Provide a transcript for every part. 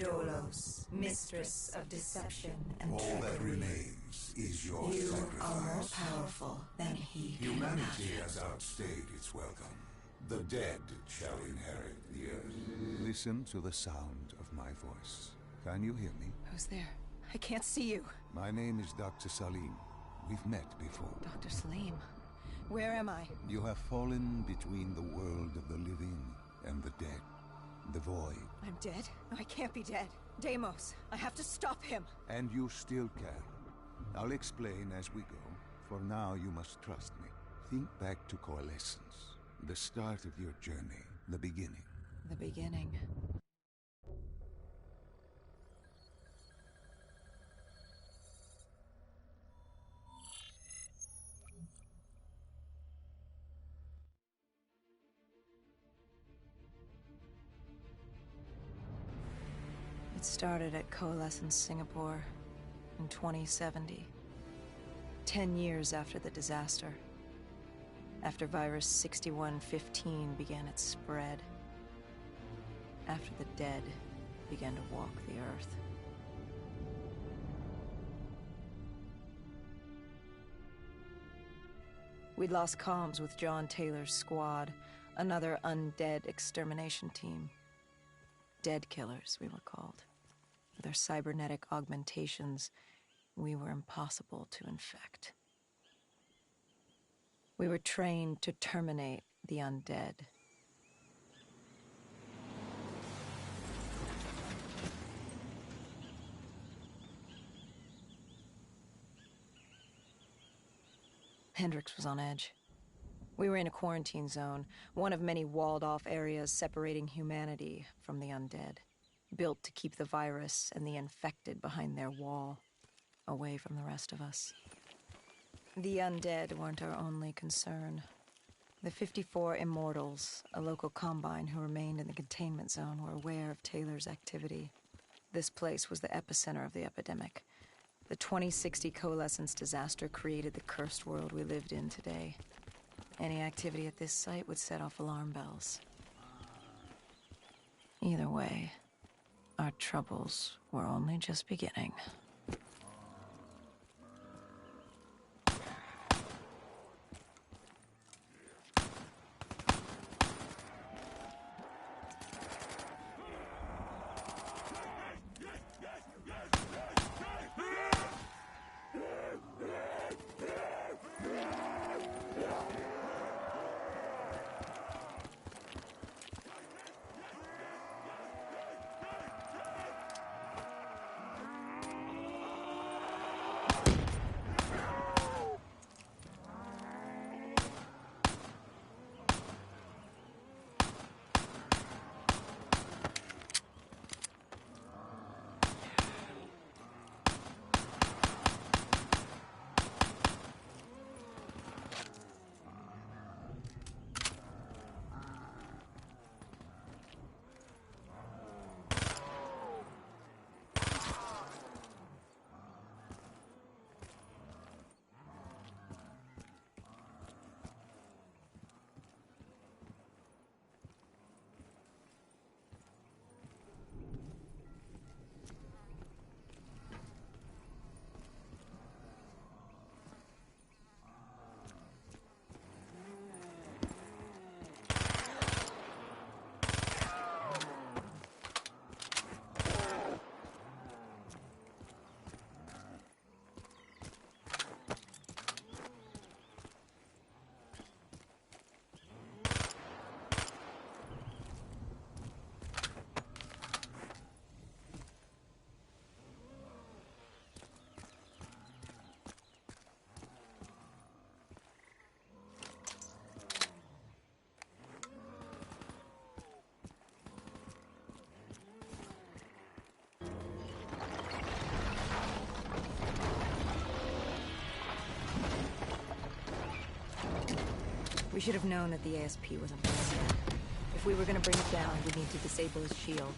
Dolos, mistress of deception and All trickery. that remains is your You sacrifice. are more powerful than he can Humanity imagine. has outstayed its welcome. The dead shall inherit the earth. Listen to the sound of my voice. Can you hear me? Who's there? I can't see you. My name is Dr. Salim. We've met before. Dr. Salim. Where am I? You have fallen between the world of the living and the dead. The void. I'm dead? No, I can't be dead. Deimos, I have to stop him. And you still can. I'll explain as we go. For now, you must trust me. Think back to Coalescence. The start of your journey. The beginning. The beginning. It started at Coalescence Singapore in 2070. 10 years after the disaster. After Virus 6115 began its spread. After the dead began to walk the earth. We'd lost comms with John Taylor's squad, another undead extermination team. Dead killers, we were called. With our cybernetic augmentations, we were impossible to infect. We were trained to terminate the undead. Hendricks was on edge. We were in a quarantine zone, one of many walled-off areas separating humanity from the undead, built to keep the virus and the infected behind their wall, away from the rest of us. The undead weren't our only concern. The 54 Immortals, a local combine who remained in the containment zone, were aware of Taylor's activity. This place was the epicenter of the epidemic. The 2060 Coalescence disaster created the cursed world we lived in today. Any activity at this site would set off alarm bells. Either way, our troubles were only just beginning. We should have known that the ASP wasn't ready. If we were gonna bring it down, we'd need to disable his shield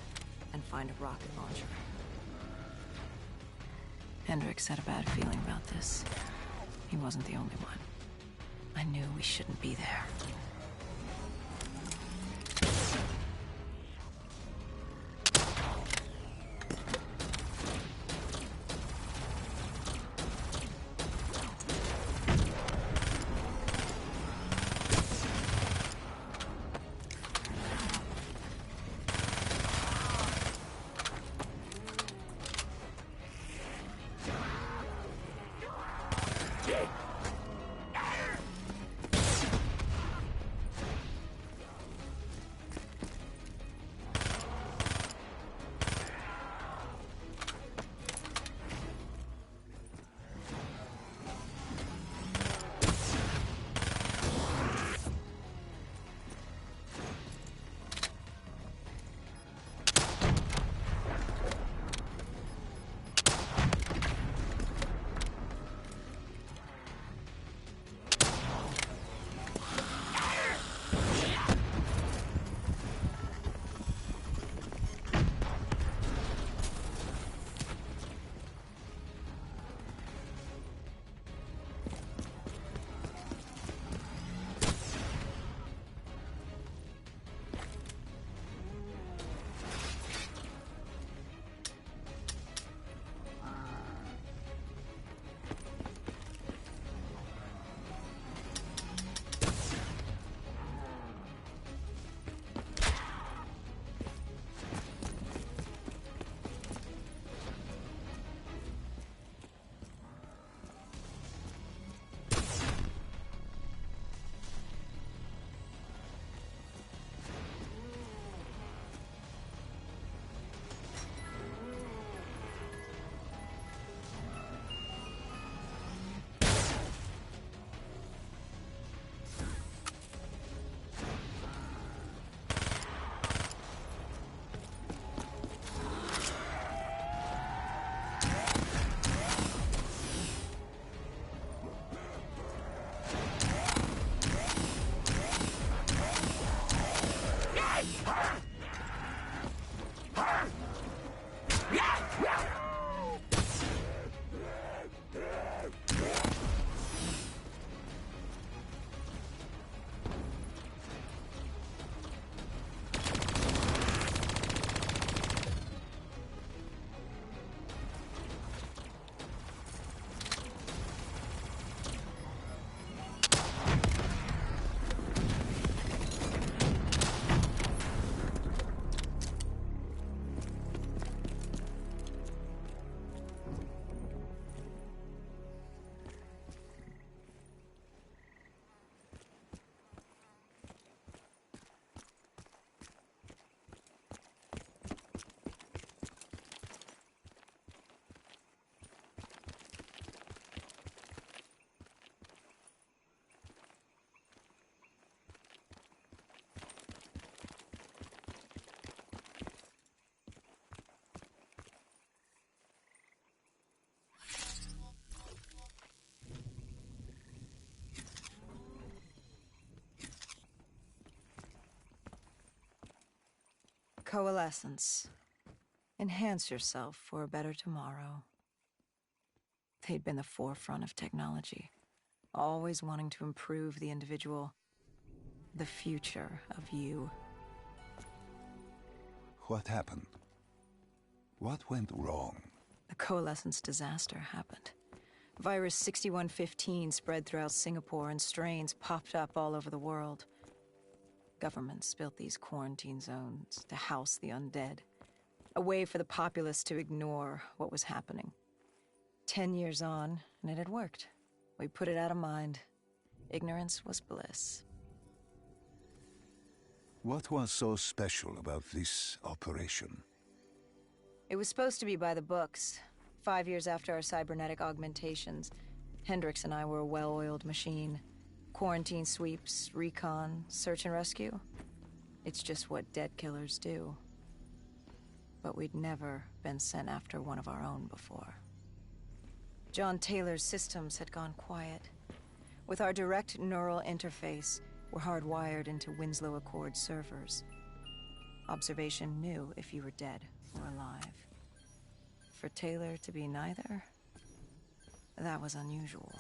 and find a rocket launcher. Hendricks had a bad feeling about this. He wasn't the only one. I knew we shouldn't be there. Coalescence. Enhance yourself for a better tomorrow. They'd been the forefront of technology, always wanting to improve the individual, the future of you. What happened? What went wrong? The Coalescence disaster happened. Virus 6115 spread throughout Singapore and strains popped up all over the world. Governments built these quarantine zones to house the undead, a way for the populace to ignore what was happening. 10 years on, and it had worked. We put it out of mind. Ignorance was bliss. What was so special about this operation? It was supposed to be by the books. 5 years after our cybernetic augmentations, Hendricks and I were a well-oiled machine. Quarantine sweeps, recon, search and rescue. It's just what dead killers do. But we'd never been sent after one of our own before. John Taylor's systems had gone quiet. With our direct neural interface, we're hardwired into Winslow Accord servers. Observation knew if you were dead or alive. For Taylor to be neither, that was unusual.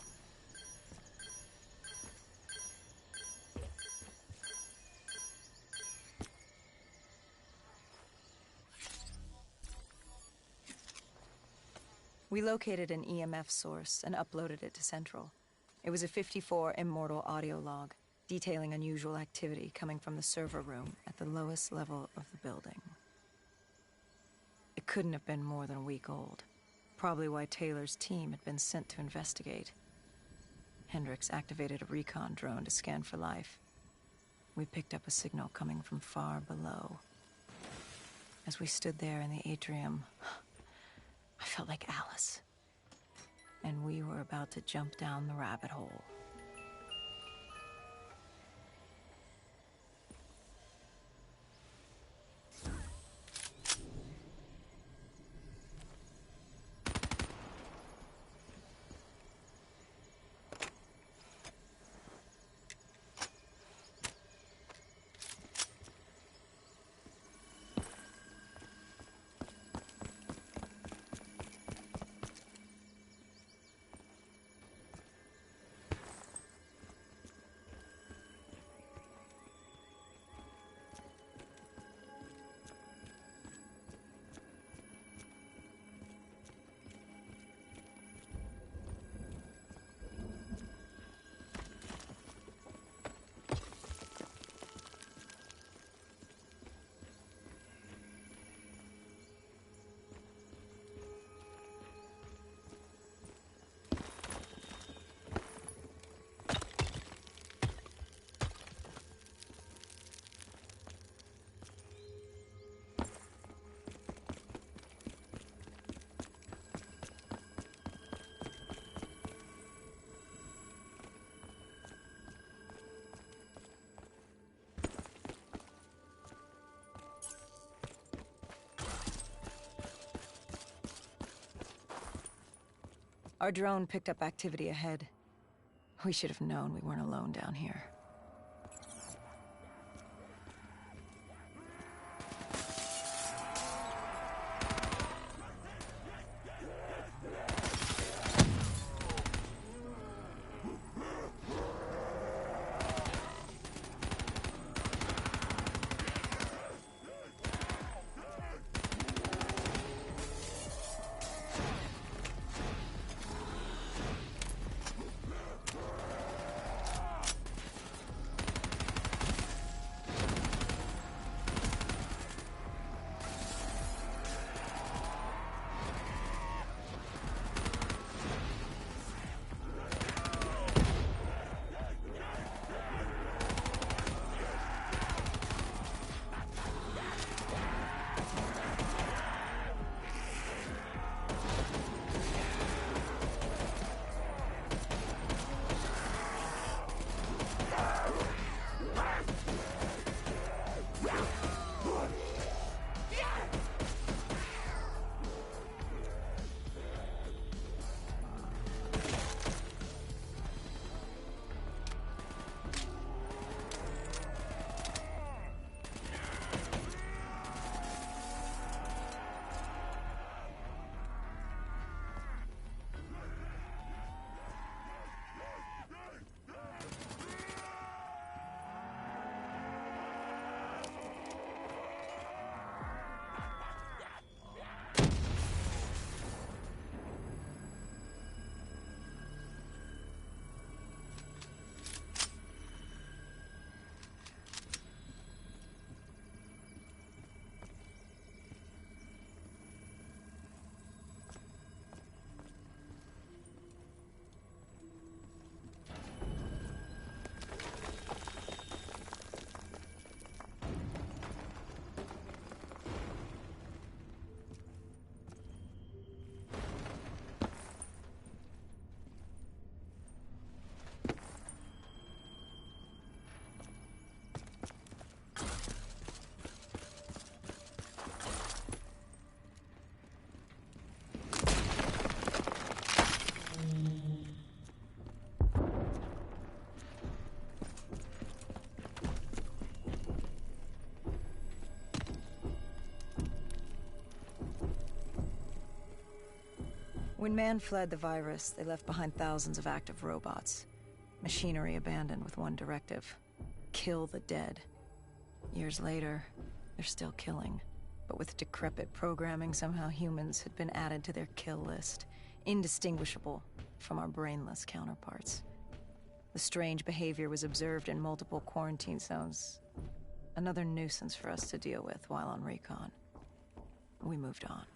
We located an EMF source and uploaded it to Central. It was a 54 immortal audio log, detailing unusual activity coming from the server room at the lowest level of the building. It couldn't have been more than a week old, probably why Taylor's team had been sent to investigate. Hendricks activated a recon drone to scan for life. We picked up a signal coming from far below. As we stood there in the atrium, I felt like Alice. And we were about to jump down the rabbit hole. Our drone picked up activity ahead. We should have known we weren't alone down here. When man fled the virus, they left behind thousands of active robots. Machinery abandoned with one directive: kill the dead. Years later, they're still killing. But with decrepit programming, somehow humans had been added to their kill list, indistinguishable from our brainless counterparts. The strange behavior was observed in multiple quarantine zones. Another nuisance for us to deal with while on recon. We moved on.